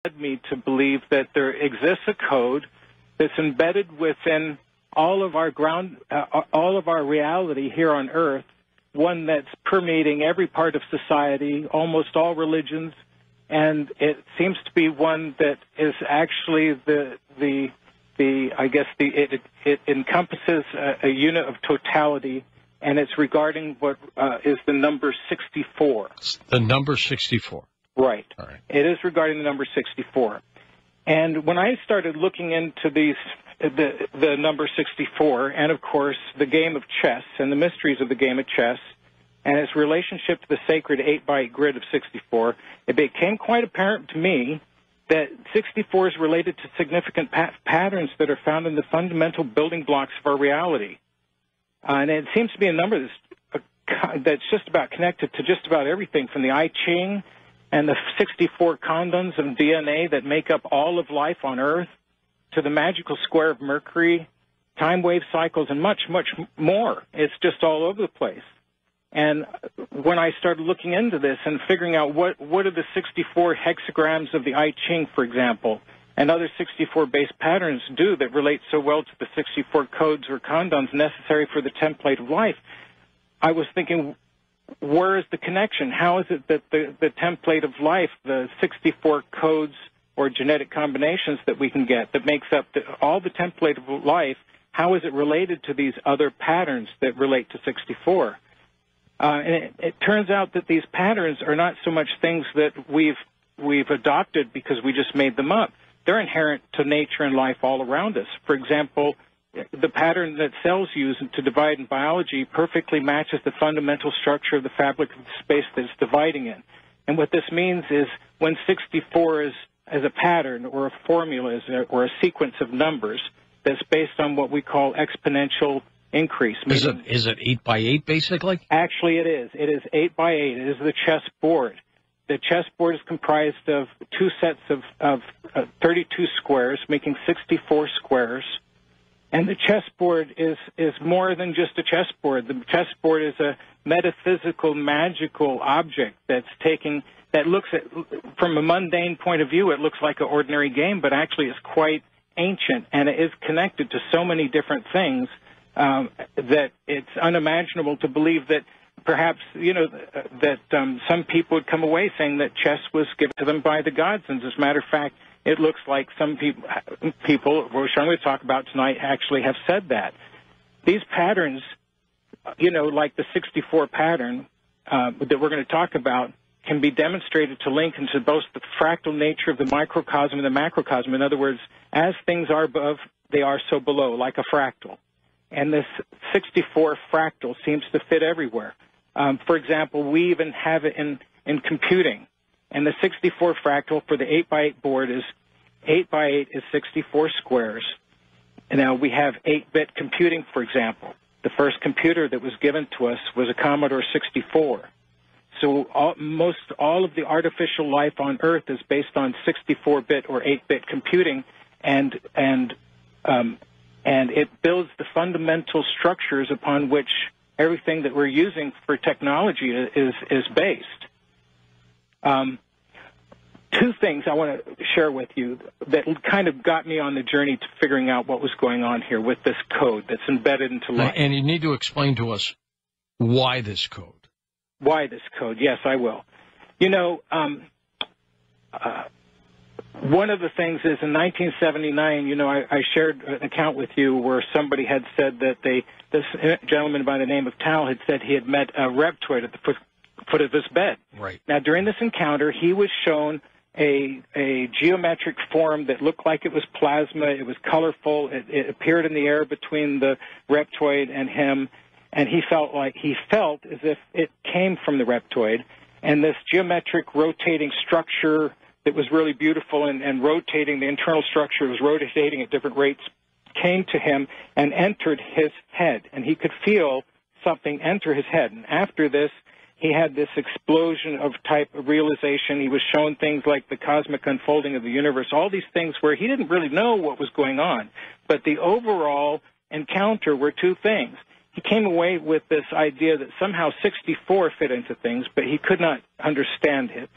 led me to believe that there exists a code that's embedded within all of our reality here on Earth, one that's permeating every part of society, almost all religions, and it seems to be one that is actually it encompasses a unit of totality, and it's regarding what is the number 64. The number 64. Right. All right. It is regarding the number 64. And when I started looking into the number 64, and of course the game of chess and the mysteries of the game of chess, and its relationship to the sacred 8-byte grid of 64, it became quite apparent to me that 64 is related to significant patterns that are found in the fundamental building blocks of our reality. And it seems to be a number that's just about connected to just about everything, from the I Ching and the 64 condoms of DNA that make up all of life on Earth, to the magical square of Mercury, time wave cycles, and much, much more. It's just all over the place. And when I started looking into this and figuring out what are the 64 hexagrams of the I Ching, for example, and other 64 base patterns do that relate so well to the 64 codes or condoms necessary for the template of life, I was thinking, where is the connection? How is it that the template of life, the 64 codes or genetic combinations that we can get that makes up all the template of life, how is it related to these other patterns that relate to 64? And it turns out that these patterns are not so much things that we've adopted because we just made them up. They're inherent to nature and life all around us. For example, the pattern that cells use to divide in biology perfectly matches the fundamental structure of the fabric of the space that it's dividing in. And what this means is when 64 is as a pattern or a formula or a sequence of numbers that's based on what we call exponential increase. Is it 8 by 8 basically? Actually, it is. It is 8 by 8. It is the chessboard. The chessboard is comprised of two sets of 32 squares, making 64 squares. And the chessboard is more than just a chessboard. The chessboard is a metaphysical, magical object that looks at, from a mundane point of view, it looks like an ordinary game, but actually it's quite ancient, and it is connected to so many different things that it's unimaginable to believe that perhaps, some people would come away saying that chess was given to them by the gods. And as a matter of fact, it looks like some people, which I'm going to talk about tonight, actually have said that. These patterns, like the 64 pattern that we're going to talk about, can be demonstrated to link into both the fractal nature of the microcosm and the macrocosm. In other words, as things are above, they are so below, like a fractal. And this 64 fractal seems to fit everywhere. For example, we even have it in computing. And the 64 fractal for the 8 by 8 board is 8 by 8 is 64 squares. And now we have 8-bit computing, for example. The first computer that was given to us was a Commodore 64. So almost all of the artificial life on Earth is based on 64-bit or 8-bit computing, and it builds the fundamental structures upon which everything that we're using for technology is based. Two things I want to share with you that kind of got me on the journey to figuring out what was going on here with this code that's embedded into life. And you need to explain to us why this code. Why this code? Yes, I will. One of the things is in 1979, I shared an account with you where somebody had said that this gentleman by the name of Tal had said he had met a reptoid at the foot of his bed. Right. Now, during this encounter, he was shown a geometric form that looked like it was plasma. It was colorful. It appeared in the air between the reptoid and him, and he felt as if it came from the reptoid. And this geometric rotating structure that was really beautiful and rotating, the internal structure was rotating at different rates, came to him and entered his head. And he could feel something enter his head. And after this, he had this explosion of type of realization. He was shown things like the cosmic unfolding of the universe, all these things where he didn't really know what was going on. But the overall encounter were two things. He came away with this idea that somehow 64 fit into things, but he could not understand it.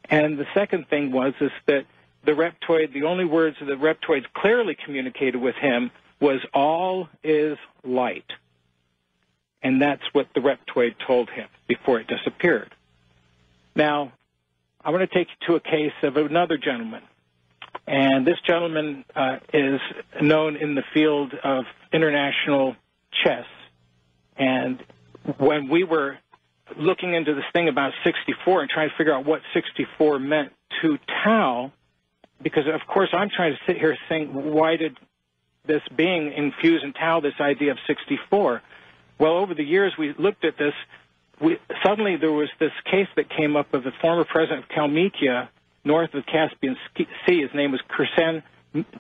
And the second thing was that the reptoid, the only words that the reptoids clearly communicated with him was, "All is light." And that's what the reptoid told him before it disappeared. Now, I want to take you to a case of another gentleman. And this gentleman is known in the field of international chess. And when we were looking into this thing about 64 and trying to figure out what 64 meant to Tao, because, of course, I'm trying to sit here saying, why did this being infuse in Tao this idea of 64? Well, over the years, we looked at this. Suddenly, there was this case that came up of the former president of Kalmykia, north of the Caspian Sea. His name was Kirsan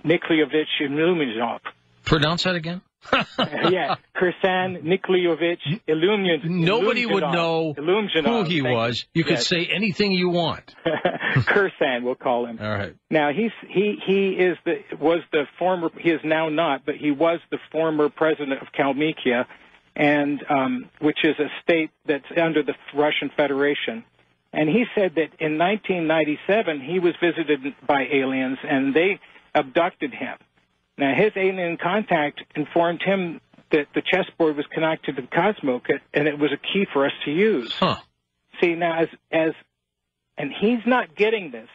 Nikolaevich Illuminov. Pronounce that again? Yeah, Kirsan Nikolaevich Illuminov. Nobody would know who he was. You could say anything you want. Kirsan, we'll call him. All right. Now he is he is now not, but he was the former president of Kalmykia, and which is a state that's under the Russian Federation. And he said that in 1997 he was visited by aliens and they abducted him. Now, his alien contact informed him that the chessboard was connected to the Cosmokit, and it was a key for us to use. Huh. See, now, and he's not getting this,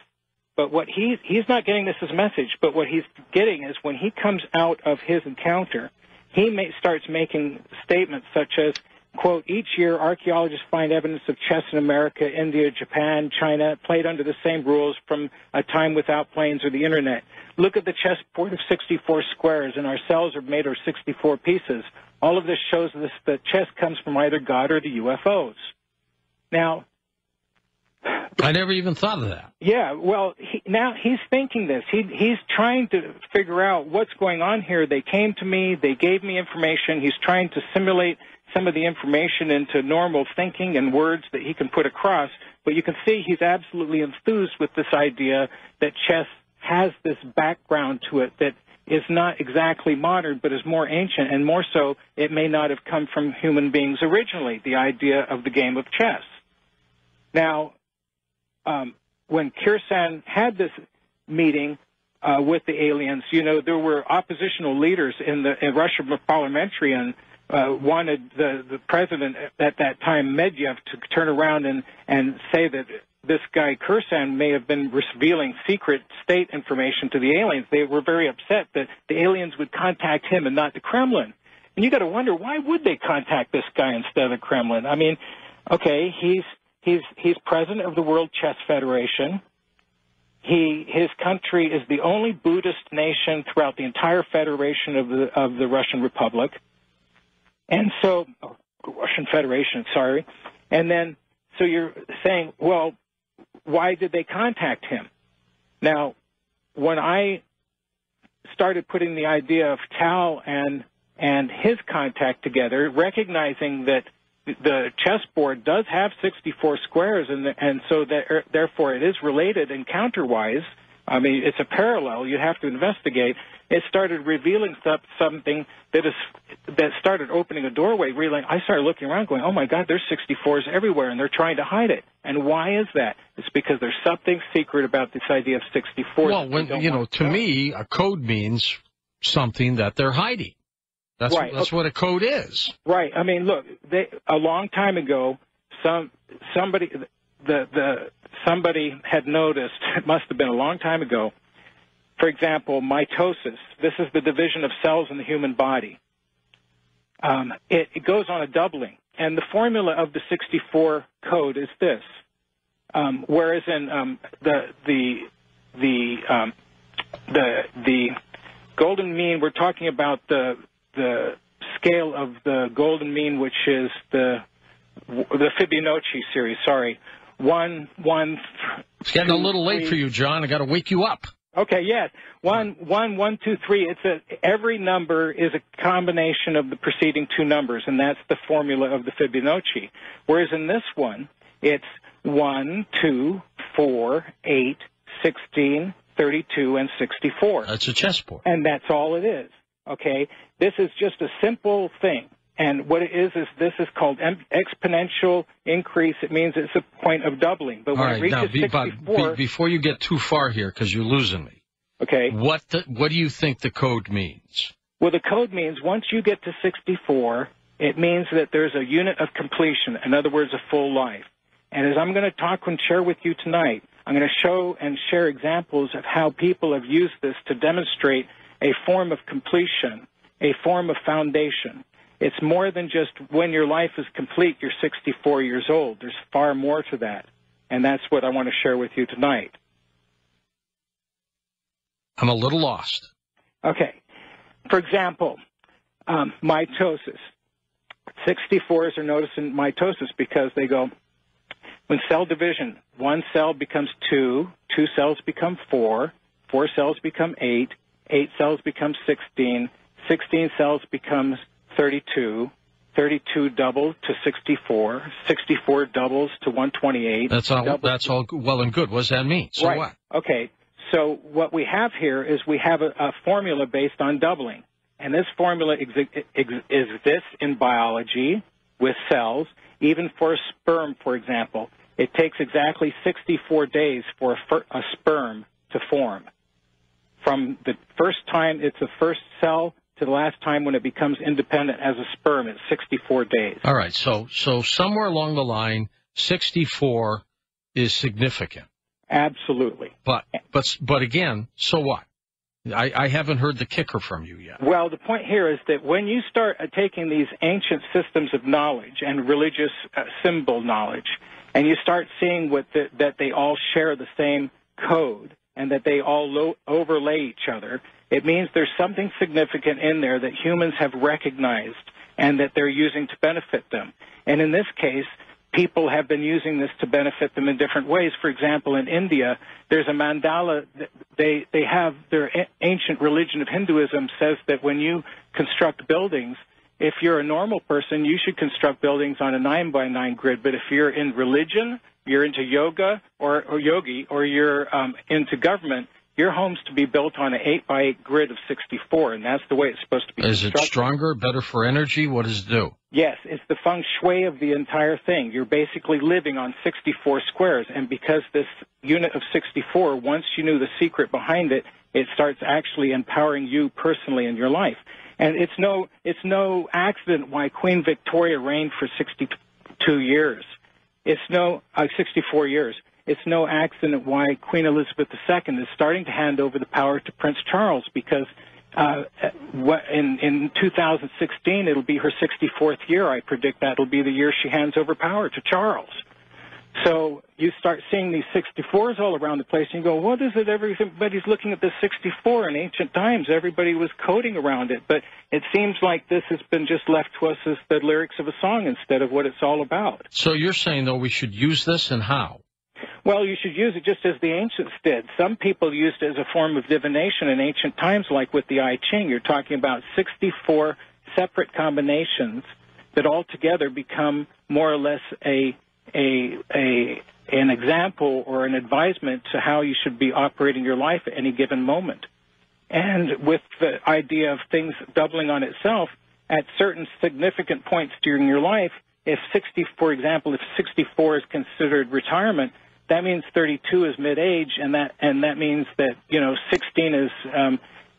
but what he's not getting this as a message, but what he's getting is when he comes out of his encounter, he starts making statements such as, quote, "Each year, archaeologists find evidence of chess in America, India, Japan, China, played under the same rules from a time without planes or the Internet. Look at the chessboard of 64 squares, and our cells are made of 64 pieces. All of this shows us that chess comes from either God or the UFOs." Now, I never even thought of that. Yeah, well, now he's thinking this. He's trying to figure out what's going on here. They came to me. They gave me information. He's trying to simulate some of the information into normal thinking and words that he can put across. But you can see he's absolutely enthused with this idea that chess has this background to it that is not exactly modern, but is more ancient, and more so, it may not have come from human beings originally, the idea of the game of chess. Now, when Kirsan had this meeting with the aliens, you know, there were oppositional leaders in Russian parliamentarian wanted the president at that time, Medvedev, to turn around and say that this guy Kirsan may have been revealing secret state information to the aliens. They were very upset that the aliens would contact him and not the Kremlin. And you got to wonder, why would they contact this guy instead of the Kremlin? I mean, okay, he's president of the World Chess Federation. His country is the only Buddhist nation throughout the entire federation of the Russian Republic. And so, Russian Federation, sorry. And then, so you're saying, well, why did they contact him? Now, when I started putting the idea of Tao and his contact together, recognizing that the chessboard does have 64 squares, and so that, therefore it is related encounter-wise. I mean, it's a parallel. You have to investigate. It started revealing something that started opening a doorway. I started looking around going, oh, my God, there's 64s everywhere, and they're trying to hide it. And why is that? It's because there's something secret about this idea of 64. Well, to me, a code means something that they're hiding. That's right. That's what a code is. Right. I mean, look, a long time ago, somebody had noticed, it must have been a long time ago, for example, mitosis. This is the division of cells in the human body. It goes on a doubling, and the formula of the 64 code is this. Whereas in the golden mean, we're talking about the scale of the golden mean, which is the Fibonacci series. Sorry, 1, 1. It's getting a little late for you, John. I got to wake you up. Okay, yes. 1, 1, 1, 2, 3. Every number is a combination of the preceding two numbers, and that's the formula of the Fibonacci. Whereas in this one, it's 1, 2, 4, 8, 16, 32, and 64. That's a chessboard. And that's all it is. Okay? This is just a simple thing. And what it is this is called exponential increase. It means it's a point of doubling. But when it reaches 64... before you get too far here, because you're losing me. Okay. What do you think the code means? Well, the code means once you get to 64, it means that there's a unit of completion, in other words, a full life. And as I'm going to talk and share with you tonight, I'm going to show and share examples of how people have used this to demonstrate a form of completion, a form of foundation. It's more than just when your life is complete, you're 64 years old. There's far more to that. And that's what I want to share with you tonight. I'm a little lost. Okay. For example, mitosis. 64s are noticing mitosis because they go, when cell division, one cell becomes 2, 2 cells become 4, 4 cells become 8, 8 cells become 16, 16 cells becomes 32, 32 doubles to 64, 64 doubles to 128. That's all well and good. What does that mean? So right. What? Okay. So what we have here is we have a formula based on doubling. And this formula exists in biology with cells. Even for a sperm, for example, it takes exactly 64 days for a sperm to form. From the first time it's a first cell to the last time when it becomes independent as a sperm, it's 64 days. All right. So somewhere along the line, 64 is significant. Absolutely. But again, so what? I haven't heard the kicker from you yet. Well, the point here is that when you start taking these ancient systems of knowledge and religious symbol knowledge, and you start seeing that they all share the same code and that they all overlay each other, it means there's something significant in there that humans have recognized and that they're using to benefit them. And in this case, people have been using this to benefit them in different ways. For example, in India, there's a mandala. They have their ancient religion of Hinduism says that when you construct buildings, if you're a normal person, you should construct buildings on a 9x9 grid. But if you're in religion, you're into yoga or yogi, or you're into government, your home's to be built on an 8x8 grid of 64, and that's the way it's supposed to be constructed. Is it stronger, better for energy? What does it do? Yes, it's the feng shui of the entire thing. You're basically living on 64 squares, and because this unit of 64, once you knew the secret behind it, it starts actually empowering you personally in your life. And it's no accident why Queen Victoria reigned for 62 years. 64 years. It's no accident why Queen Elizabeth II is starting to hand over the power to Prince Charles, because in 2016, it'll be her 64th year. I predict that'll be the year she hands over power to Charles. So you start seeing these 64s all around the place, and you go, what is it? Everybody's looking at this 64. In ancient times, everybody was coding around it, but it seems like this has been just left to us as the lyrics of a song instead of what it's all about. So you're saying, though, we should use this, and how? Well, you should use it just as the ancients did. Some people used it as a form of divination in ancient times, like with the I Ching. You're talking about 64 separate combinations that all together become more or less an example or an advisement to how you should be operating your life at any given moment. And with the idea of things doubling on itself, at certain significant points during your life, for example, if 64 is considered retirement, that means 32 is mid-age, and that means that 16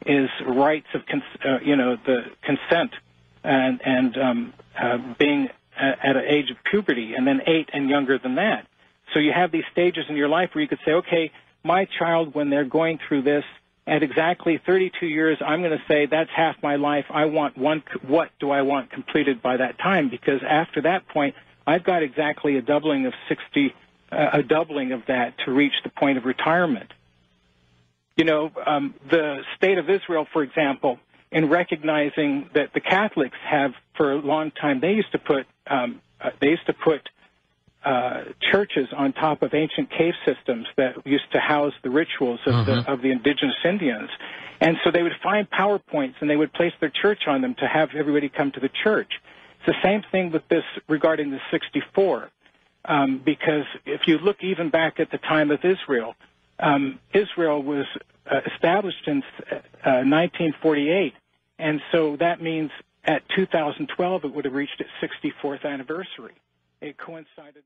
is rights of the consent and being at an age of puberty, and then 8 and younger than that. So you have these stages in your life where you could say, okay, my child, when they're going through this, at exactly 32 years, I'm going to say that's half my life. I want what do I want completed by that time? Because after that point, I've got exactly a doubling of that to reach the point of retirement. The state of Israel, for example, in recognizing that the Catholics have for a long time, they used to put churches on top of ancient cave systems that used to house the rituals of the indigenous Indians. And so they would find PowerPoints and they would place their church on them to have everybody come to the church. It's the same thing with this regarding the 64. Because if you look even back at the time of Israel, Israel was established in 1948, and so that means at 2012, it would have reached its 64th anniversary. It coincided.